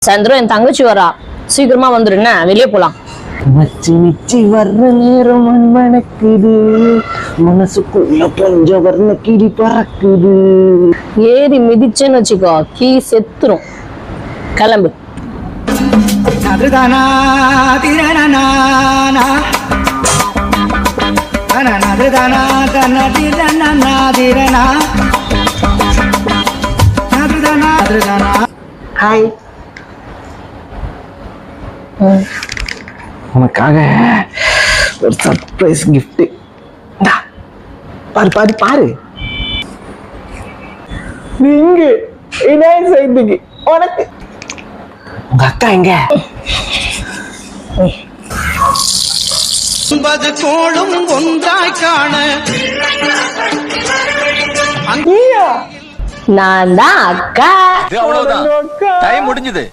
சாயந்தரம் என் தங்கச்சி வரா, சீக்கிரமா வந்துரு, என்ன வெளியே போலாம். மச்சி நிச்சி வர்ற நேரம் மண்மணக்குது, மனசுக்குள்ள பஞ்ச வர்ண கிளி பறக்குது. ஏறி மிதிச்சேன்னு வச்சுக்கோ, கீ செத்துரும். கிளம்பு. ஹாய், உனக்காக ஒரு சர்ப்ரைஸ் கிஃப்ட். பாரு பாரு பாரு, நீங்க விநாயகர் சதுர்த்திக்கு உனக்கு. உங்க அக்கா எங்க? கோளும் ஒன்றாய் காண நான் தான் அக்கா. அவ்வளவுதான், டைம் முடிஞ்சது.